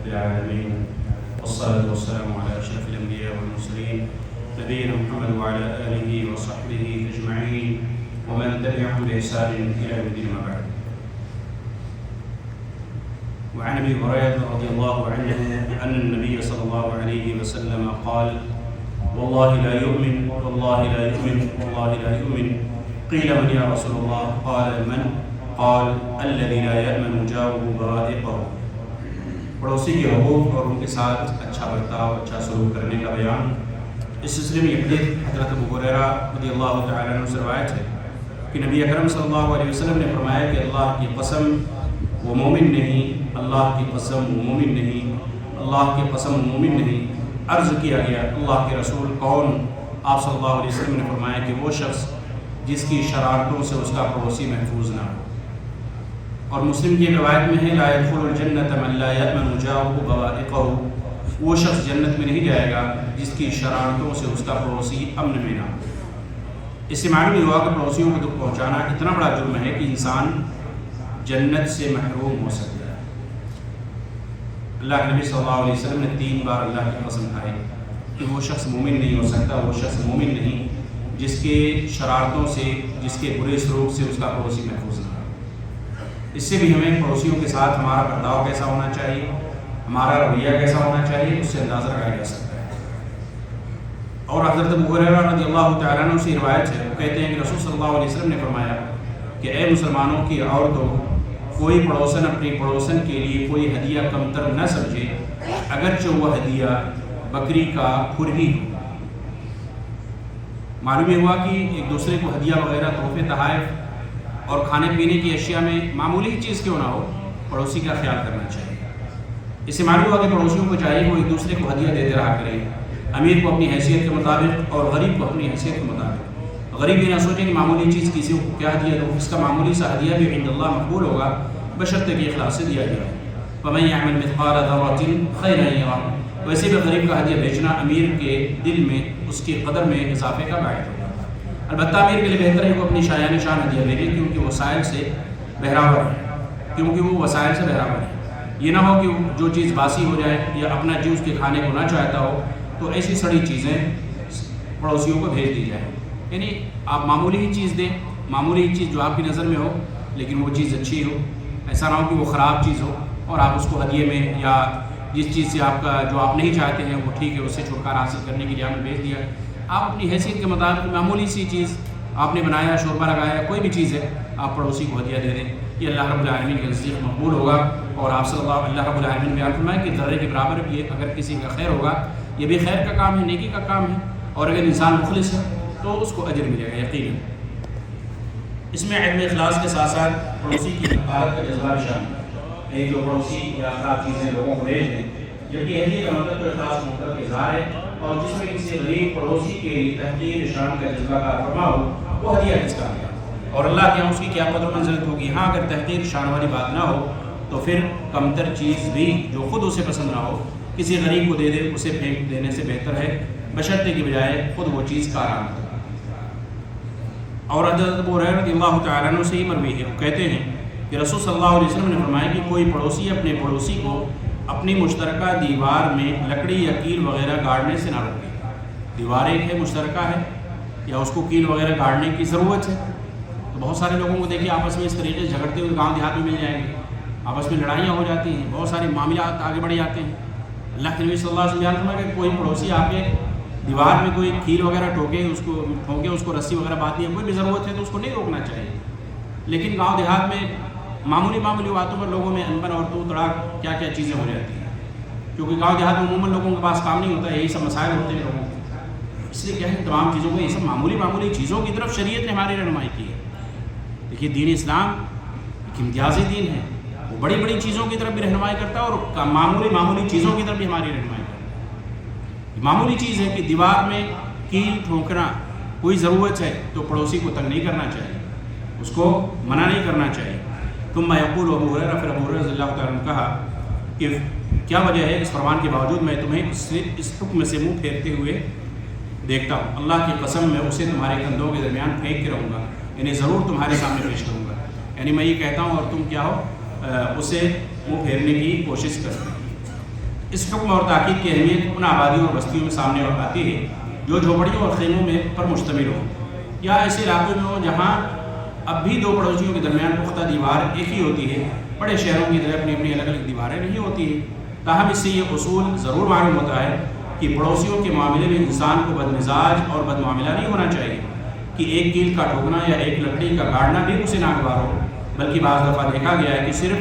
العالمين والصلاة والسلام على أشرف الأنبياء والمرسلين نبينا محمد وعلى آله وصحبه أجمعين ومن تبعهم بإحسان إلى يوم الدين ما بعد. وعن أبي هريرة رضي الله عنه أن النبي صلى الله عليه وسلم قال: والله لا يؤمن والله لا يؤمن والله لا يؤمن. قيل: من يا رسول الله؟ قال: من؟ قال: الذي لا يأمن جاره بوائقه. پڑوسی کے حقوق اور ان کے ساتھ اچھا برتاؤ، اچھا سلوک کرنے کا بیان۔ اس سلسلے میں یہ حدیث حضرت ابو ہریرہ رضی اللہ تعالیٰ عنہ سے روایت ہے کہ نبی اکرم صلی اللہ علیہ وسلم نے فرمایا کہ اللہ کی قسم وہ مومن نہیں، اللہ کی قسم وہ مومن نہیں، اللہ کی قسم وہ مومن نہیں۔ عرض کیا گیا: اللہ کے رسول کون؟ آپ صلی اللہ علیہ وسلم نے فرمایا کہ وہ شخص جس کی شرارتوں سے اس کا پڑوسی محفوظ نہ ہو۔ اور مسلم کی روایت میں ہے: لا يدخل الجنة من لا يأمن جاره بوائقه۔ وہ شخص جنت میں نہیں جائے گا جس کی شرارتوں سے اس کا پڑوسی امن میں نہ ہو۔ اس سے معلوم ہوا کہ پڑوسیوں کو دکھ پہنچانا اتنا بڑا جرم ہے کہ انسان جنت سے محروم ہو سکتا ہے۔ اللہ کے نبی صلی اللہ علیہ وسلم نے 3 بار اللہ کی قسم کھائی کہ وہ شخص مومن نہیں ہو سکتا، وہ شخص مومن نہیں جس کے شرارتوں سے، جس کے برے سلوک سے اس کا پڑوسی محفوظ نہ ہو۔ اس سے بھی ہمیں پڑوسیوں کے ساتھ ہمارا برتاؤ کیسا ہونا چاہیے، ہمارا رویہ کیسا ہونا چاہیے، اس سے اندازہ لگایا جا سکتا ہے۔ اور حضرت ابو ہریرہ رضی اللہ تعالیٰ عنہ سے روایت ہے، وہ کہتے ہیں کہ رسول صلی اللہ علیہ وسلم نے فرمایا کہ اے مسلمانوں کی عورتوں، کوئی پڑوسن اپنی پڑوسن کے لیے کوئی ہدیہ کمتر نہ سمجھے، اگرچہ وہ ہدیہ بکری کا کھر ہی ہو۔ معلوم ہوا کہ ایک دوسرے کو ہدیہ وغیرہ، تحفے، تحائف اور کھانے پینے کی اشیاء میں معمولی ہی چیز کیوں نہ ہو، پڑوسی کا خیال کرنا چاہیے۔ اس سے معلوم ہوا کہ پڑوسیوں کو چاہیے وہ ایک دوسرے کو ہدیہ دیتے رہا کریں، امیر کو اپنی حیثیت کے مطابق اور غریب کو اپنی حیثیت کے مطابق۔ غریب یہ نہ سوچے کہ معمولی چیز کسی کو کیا ہدیہ دو، اس کا معمولی سا ہدیہ بھی عند اللہ مقبول ہوگا بشرط کہ اخلاص سے دیا گیا ہے۔ فَمَن يَعْمَلْ مِثْقَالَ ذَرَّةٍ خَيْرًا يَرَهُ۔ ویسے بھی غریب کا ہدیہ بھیجنا امیر کے دل میں، اس کی قدر میں اضافے کا باعث ہوگا۔ البتہ امیر کے لیے بہتر ہے کہ وہ اپنی شایان شان ہدیہ بھیجے، کیونکہ وسائل سے بہراور ہے، یہ نہ ہو کہ جو چیز باسی ہو جائے یا اپنا جی اس کے کھانے کو نہ چاہتا ہو تو ایسی سڑی چیزیں پڑوسیوں کو بھیج دی جائیں۔ یعنی آپ معمولی ہی چیز دیں، معمولی ہی چیز جو آپ کی نظر میں ہو، لیکن وہ چیز اچھی ہو۔ ایسا نہ ہو کہ وہ خراب چیز ہو اور آپ اس کو ہدیے میں یا جس چیز سے آپ کا جو آپ نہیں چاہتے ہیں وہ ٹھیک ہے اس سے چھٹکارا حاصل کرنے کے لیے آپ نے بھیج دیا۔ آپ اپنی حیثیت کے مطابق معمولی سی چیز آپ نے بنایا، شوربہ لگایا، کوئی بھی چیز ہے، آپ پڑوسی کو ہدیہ دے دیں، یہ اللہ رب العالمین کے نزدیک مقبول ہوگا۔ اور آپ صلی اللہ رب العالمین بیان فرمائے کہ ذرے کے برابر بھی اگر کسی کا خیر ہوگا، یہ بھی خیر کا کام ہے، نیکی کا کام ہے، اور اگر انسان مخلص ہے تو اس کو اجر ملے گا یقیناً۔ اس میں علم اخلاص کے ساتھ ساتھ پڑوسی کی حفاظت کا جذبہ بھی شامل ہے۔ جو پڑوسی یا خراب چیزیں لوگوں کو بھیج دیں، جبکہ ہدیے کا مطلب تو اخلاص محبت کا اظہار ہے، اور جس میں کسی غریب پڑوسی کے لیے تحقیر شان کا جذبہ کا فرما ہو، وہ ہدیہ کس کا ہے اور اللہ کے یہاں اس کی کیا قدر و منزلت ہوگی۔ ہاں اگر تحقیر شان والی بات نہ ہو تو پھر کمتر چیز بھی جو خود اسے پسند نہ ہو کسی غریب کو دے دے، اسے پھینک دینے سے بہتر ہے بشرطے کی بجائے خود وہ چیز کارآمد ہو۔ اور حضرت ابو ہریرہ رضی اللہ تعالیٰ عنہ سے ہی مروی ہے، وہ کہتے ہیں کہ رسول صلی اللہ علیہ وسلم نے فرمایا کہ کوئی پڑوسی اپنے پڑوسی کو اپنی مشترکہ دیوار میں لکڑی یا کیل وغیرہ گاڑنے سے نہ روکے۔ دیوار ایک ہے، مشترکہ ہے، یا اس کو کیل وغیرہ گاڑنے کی ضرورت ہے، تو بہت سارے لوگوں کو دیکھیے آپس میں اس طریقے سے جھگڑتے ہوئے گاؤں دیہات میں مل جائیں گے، آپس میں لڑائیاں ہو جاتی ہیں، بہت سارے معاملات آگے بڑھ جاتے ہیں۔ اللہ کے نبی صلی اللہ علیہ وسلم بیان فرمایا کہ کوئی پڑوسی آپ کے دیوار میں کوئی کیل وغیرہ ٹھونکے، اس کو رسی وغیرہ باندھنی ہے، کوئی بھی ضرورت ہے تو اس کو نہیں روکنا چاہیے۔ لیکن گاؤں دیہات میں معمولی باتوں پر لوگوں میں انبن اور تو تڑاک کیا کیا چیزیں ہو جاتی ہیں، کیونکہ گاؤں دیہات میں عموماً لوگوں کے پاس کام نہیں ہوتا ہے، یہی سب مسائل ہوتے ہیں لوگوں کو۔ اس لیے کیا ہے تمام چیزوں کو، یہ سب معمولی چیزوں کی طرف شریعت نے ہماری رہنمائی کی ہے۔ دیکھیے دین اسلام ایک امتیازی دین ہے، وہ بڑی چیزوں کی طرف بھی رہنمائی کرتا ہے اور معمولی چیزوں کی طرف بھی ہماری رہنمائی کرتا ہے۔ معمولی چیز ہے کہ دیوار میں کیل ٹھونکنا کوئی ضرورت ہے تو پڑوسی کو تنگ نہیں کرنا چاہیے، اس کو منع نہیں کرنا چاہیے۔ ثم یقول ابو ہریرہ، پھر ابو ہریرہ رضی اللہ تعالیٰ عنہ کہا کہ کیا وجہ ہے اس فرمان کے باوجود میں تمہیں اس حکم سے منہ پھیرتے ہوئے دیکھتا ہوں؟ اللہ کی قسم میں اسے تمہارے کندھوں کے درمیان پھینک کے رہوں گا، یعنی ضرور تمہارے سامنے پیش کروں گا۔ یعنی میں یہ کہتا ہوں اور تم کیا ہو، اسے منہ پھیرنے کی کوشش کرتے ہیں۔ اس حکم اور تاکید کی اہمیت ان آبادیوں اور بستیوں میں سامنے آتی ہے جو جھوپڑیوں اور خیموں میں پر مشتمل ہوں یا ایسے علاقوں میں ہوں جہاں اب بھی دو پڑوسیوں کے درمیان پختہ دیوار ایک ہی ہوتی ہے۔ بڑے شہروں کی طرح اپنی اپنی الگ الگ دیواریں نہیں ہوتی ہیں، تاہم اس سے یہ اصول ضرور معلوم ہوتا ہے کہ پڑوسیوں کے معاملے میں انسان کو بد مزاج اور بد معاملہ نہیں ہونا چاہیے کہ ایک کیل کا ٹھوکنا یا ایک لکڑی کا گاڑنا بھی اسے ناگوار ہو، بلکہ بعض دفعہ دیکھا گیا ہے کہ صرف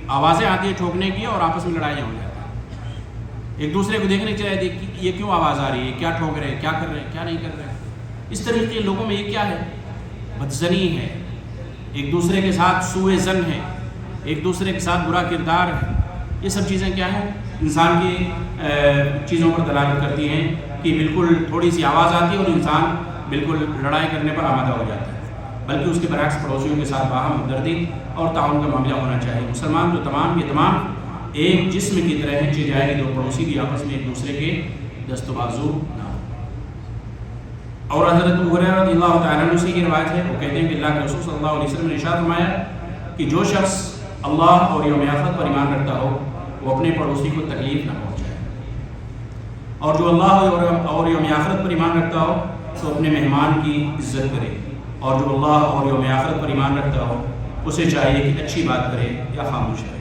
آوازیں آتی ہیں ٹھوکنے کی اور آپس میں لڑائیاں ہو جاتی ہیں، ایک دوسرے کو دیکھنے چاہے کہ یہ کیوں آواز آ رہی ہے، کیا ٹھوک رہے ہیں، کیا کر رہے ہیں، کیا نہیں کر رہے ہیں۔ اس طریقے لوگوں میں یہ کیا ہے؟ بدظنی ہے، ایک دوسرے کے ساتھ سوء ظن ہے، ایک دوسرے کے ساتھ برا کردار ہے۔ یہ سب چیزیں کیا ہیں؟ انسان کی چیزوں پر دلالت کرتی ہیں کہ بالکل تھوڑی سی آواز آتی ہے اور انسان بالکل لڑائی کرنے پر آمادہ ہو جاتا ہے، بلکہ اس کے برعکس پڑوسیوں کے ساتھ باہم ہمدردی اور تعاون کا معاملہ ہونا چاہیے۔ مسلمان تو تمام کے تمام ایک جسم کی طرح ہیں، چاہے دو پڑوسی بھی آپس میں ایک دوسرے کے دست و بازو نہ ہو۔ اور حضرت ابو ہریرہ رضی اللہ تعالیٰ عنہ سے یہ روایت ہے، وہ کہتے ہیں کہ اللہ کے رسول صلی اللہ علیہ وسلم نے ارشاد فرمایا کہ جو شخص اللہ اور یوم آخرت پر ایمان رکھتا ہو وہ اپنے پڑوسی کو تکلیف نہ پہنچائے، اور جو اللہ اور یوم آخرت پر ایمان رکھتا ہو تو اپنے مہمان کی عزت کرے، اور جو اللہ اور یوم آخرت پر ایمان رکھتا ہو اسے چاہیے کہ اچھی بات کرے یا خاموش رہے۔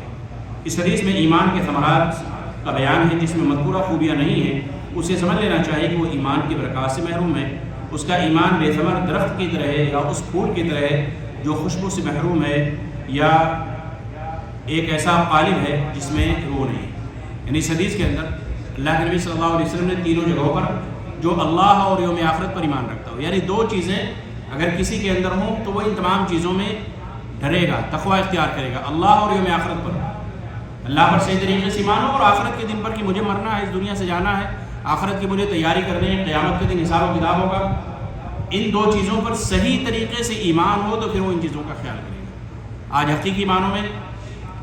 اس حدیث میں ایمان کے ثمرات کا بیان ہے، جس میں مذکورہ خوبیاں نہیں ہیں اسے سمجھ لینا چاہیے کہ وہ ایمان کی برکات سے محروم ہے۔ اس کا ایمان بے ثمر درخت کی طرح ہے، یا اس پھول کی طرح ہے جو خوشبو سے محروم ہے، یا ایک ایسا قالب ہے جس میں روح نہیں۔ یعنی اس حدیث کے اندر اللہ کے نبی صلی اللہ علیہ وسلم نے تینوں جگہوں پر جو اللہ اور یوم آخرت پر ایمان رکھتا ہو، یعنی دو چیزیں اگر کسی کے اندر ہوں تو وہ ان تمام چیزوں میں ڈرے گا، تقوی اختیار کرے گا، اللہ اور یوم آخرت پر، اللہ پر صحیح طریقے سے ایمان ہو، اور آخرت کے دن پر کہ مجھے مرنا ہے، اس دنیا سے جانا ہے، آخرت کی مجھے تیاری کرنی ہے، قیامت کے دن حساب و کتاب ہوگا۔ ان دو چیزوں پر صحیح طریقے سے ایمان ہو تو پھر وہ ان چیزوں کا خیال کرے گا۔ آج حقیقی معنوں میں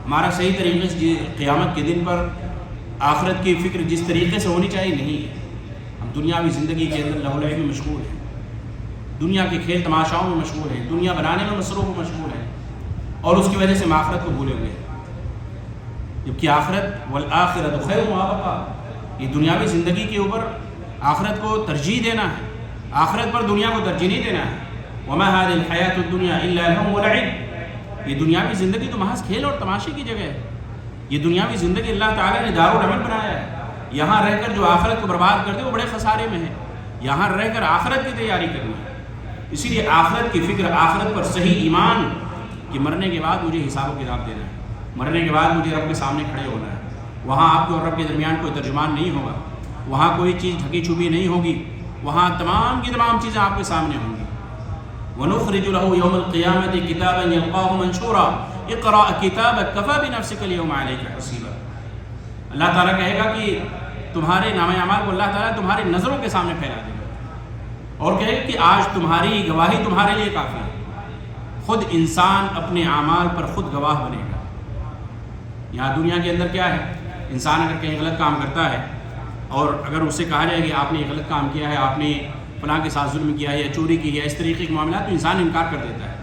ہمارا صحیح طریقے سے قیامت کے دن پر آخرت کی فکر جس طریقے سے ہونی چاہیے نہیں ہے۔ ہم دنیاوی زندگی کے اندر لہو لہو میں مشغول ہیں، دنیا کے کھیل تماشاؤں میں مشغول ہیں، دنیا بنانے میں مصروف مشغول ہیں، اور اس کی وجہ سے ہم آخرت کو بھولے ہوئے ہیں، جبکہ آخرت والآخرۃ خیر و ابقیٰ، یہ دنیاوی زندگی کے اوپر آخرت کو ترجیح دینا ہے، آخرت پر دنیا کو ترجیح نہیں دینا ہے۔ وما هذه الحیاۃ الدنیا الا لہو ولعب، یہ دنیاوی زندگی تو محض کھیل اور تماشے کی جگہ ہے۔ یہ دنیاوی زندگی اللہ تعالیٰ نے دارالعمل بنایا ہے، یہاں رہ کر جو آخرت کو برباد کر دے وہ بڑے خسارے میں ہے، یہاں رہ کر آخرت کی تیاری کرنی ہے۔ اسی لیے آخرت کی فکر، آخرت پر صحیح ایمان کہ مرنے کے بعد مجھے حساب و کتاب دینا ہے، مرنے کے بعد مجھے رب کے سامنے کھڑے ہونا ہے، وہاں آپ کے اور رب کے درمیان کوئی ترجمان نہیں ہوگا، وہاں کوئی چیز ڈھکی چھپی نہیں ہوگی، وہاں تمام کی تمام چیزیں آپ کے سامنے ہوں گی۔ وَنُخْرِجُ لَهُ يَوْمَ الْقِيَامَةِ كِتَابًا يَلْقَاهُ مَنْشُورًا اقْرَأْ كِتَابَكَ كَفَىٰ بِنَفْسِكَ الْيَوْمَ عَلَيْكَ حَسِيبًا، اللہ تعالیٰ کہے گا کہ تمہارے نامہ اعمال کو اللہ تعالیٰ تمہاری نظروں کے سامنے پھیلا دے گا، اور کہے گا کہ آج تمہاری گواہی تمہارے لیے کافی ہے۔ خود انسان اپنے اعمال پر خود گواہ بنے گا۔ یہاں دنیا کے اندر کیا ہے، انسان اگر کہیں غلط کام کرتا ہے اور اگر اس سے کہا جائے کہ آپ نے یہ غلط کام کیا ہے، آپ نے فلاں کے ساتھ ظلم کیا ہے یا چوری کی ہے، اس طریقے کے معاملات، تو انسان انکار کر دیتا ہے،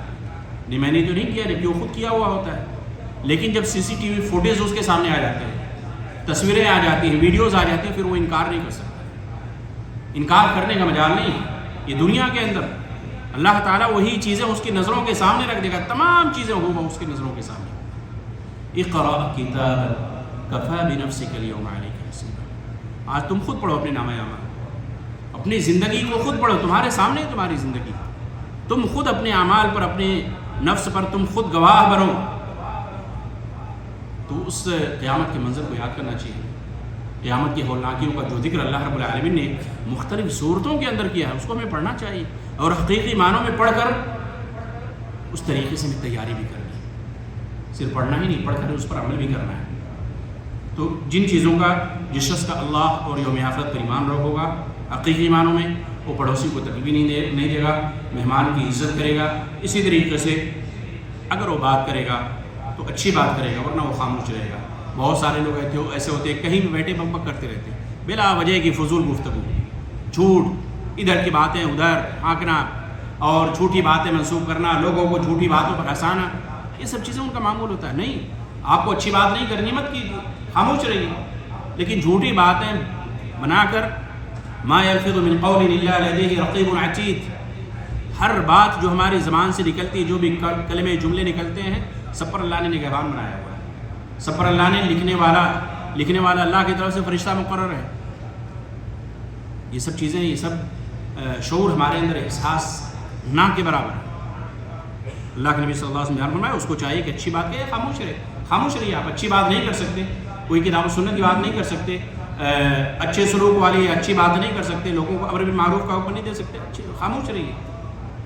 نہیں میں نے تو نہیں کیا، جبکہ وہ خود کیا ہوا ہوتا ہے۔ لیکن جب CCTV فوٹیج اس کے سامنے آ جاتے ہیں، تصویریں آ جاتی ہیں، ویڈیوز آ جاتی ہیں، پھر وہ انکار نہیں کر سکتا، انکار کرنے کا مجال نہیں ہے۔ یہ دنیا کے اندر اللہ تعالیٰ وہی چیزیں اس کی نظروں کے سامنے رکھ دے گا، تمام چیزیں ہوگا اس کی نظروں کے سامنے۔ اقرأ کتابک کفیٰ بنفسک اليوم علیک حسیبا، آج تم خود پڑھو اپنے نامہ اعمال، اپنی زندگی کو خود پڑھو، تمہارے سامنے ہے تمہاری زندگی، تم خود اپنے اعمال پر، اپنے نفس پر تم خود گواہ بنو۔ تو اس قیامت کے منظر کو یاد کرنا چاہیے، قیامت کی ہولناکیوں کا جو ذکر اللہ رب العالمین نے مختلف صورتوں کے اندر کیا ہے، اس کو ہمیں پڑھنا چاہیے، اور حقیقی معنوں میں پڑھ کر اس طریقے سے ہمیں تیاری بھی کرنی ہے، صرف پڑھنا ہی نہیں، پڑھ کر اس پر عمل بھی کرنا ہے۔ تو جن چیزوں کا جس شخص کا اللہ اور یوم آخرت پر ایمان رکھ ہوگا حقیقی معنوں میں، وہ پڑوسی کو تکلیف نہیں دے گا، مہمان کی عزت کرے گا۔ اسی طریقے سے اگر وہ بات کرے گا تو اچھی بات کرے گا، ورنہ وہ خاموش رہے گا۔ بہت سارے لوگ ایسے ہوتے ہیں کہیں بھی بیٹھے بک بک کرتے رہتے ہیں، بلا وجہ کی فضول گفتگو، جھوٹ، ادھر کی باتیں ادھر ہانکنا اور جھوٹی باتیں منسوخ کرنا، لوگوں کو جھوٹی باتوں پر ہنسانا، یہ سب چیزیں ان کا معمول ہوتا ہے۔ نہیں، آپ کو اچھی بات نہیں کرنی، مت کیجیے، خاموش رہیے. لیکن جھوٹی باتیں بنا کر ما یلفظ من قول الا لدیہ رقیب عتید، ہر بات جو ہماری زبان سے نکلتی ہے، جو بھی کلمے جملے نکلتے ہیں، سب پر اللہ نے نگہبان بنایا ہوا ہے. سب پر اللہ نے لکھنے والا اللہ کی طرف سے فرشتہ مقرر ہے. یہ سب چیزیں، یہ سب شعور ہمارے اندر احساس نہ کے برابر ہے. اللہ کے نبی صلی اللہ علیہ وسلم بیان فرمایا اس کو چاہیے کہ اچھی بات کہے، خاموش رہیے. آپ اچھی بات نہیں کر سکتے، کوئی کتاب و سنت کی بات نہیں کر سکتے، اچھے سلوک والی اچھی بات نہیں کر سکتے، لوگوں کو امر بالمعروف کا حکم نہیں دے سکتے، خاموش رہیے.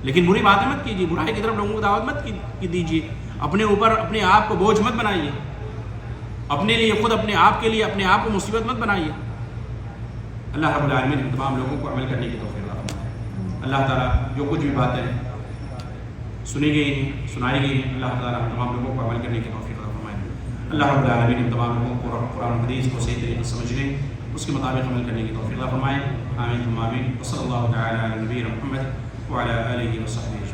لیکن بری باتیں مت کیجیے، برائی کی طرف لوگوں کو دعوت مت دیجیے. اپنے اوپر اپنے آپ کو بوجھ مت بنائیے، اپنے لیے خود اپنے آپ کے لیے اپنے آپ کو مصیبت مت بنائیے. اللہ رب العالمین ہم تمام لوگوں کو عمل کرنے کی توفیق عطا فرمائے. اللہ تعالیٰ جو کچھ بھی باتیں سنی گئی ہیں، سنائی گئی ہیں، اللہ تعالیٰ ہم تمام لوگوں کو عمل کرنے کی توفیق عطا فرمائے. اللہ رب العالمین ہم تمام لوگوں کو قرآن حدیث کو صحیح طریقے سے سمجھنے، اس کے مطابق عمل کرنے کی توفیق عطا فرمائے. آمین ثم آمین. وصلی اللہ تعالیٰ علی نبینا محمد وعلی آلہ وصحبہ.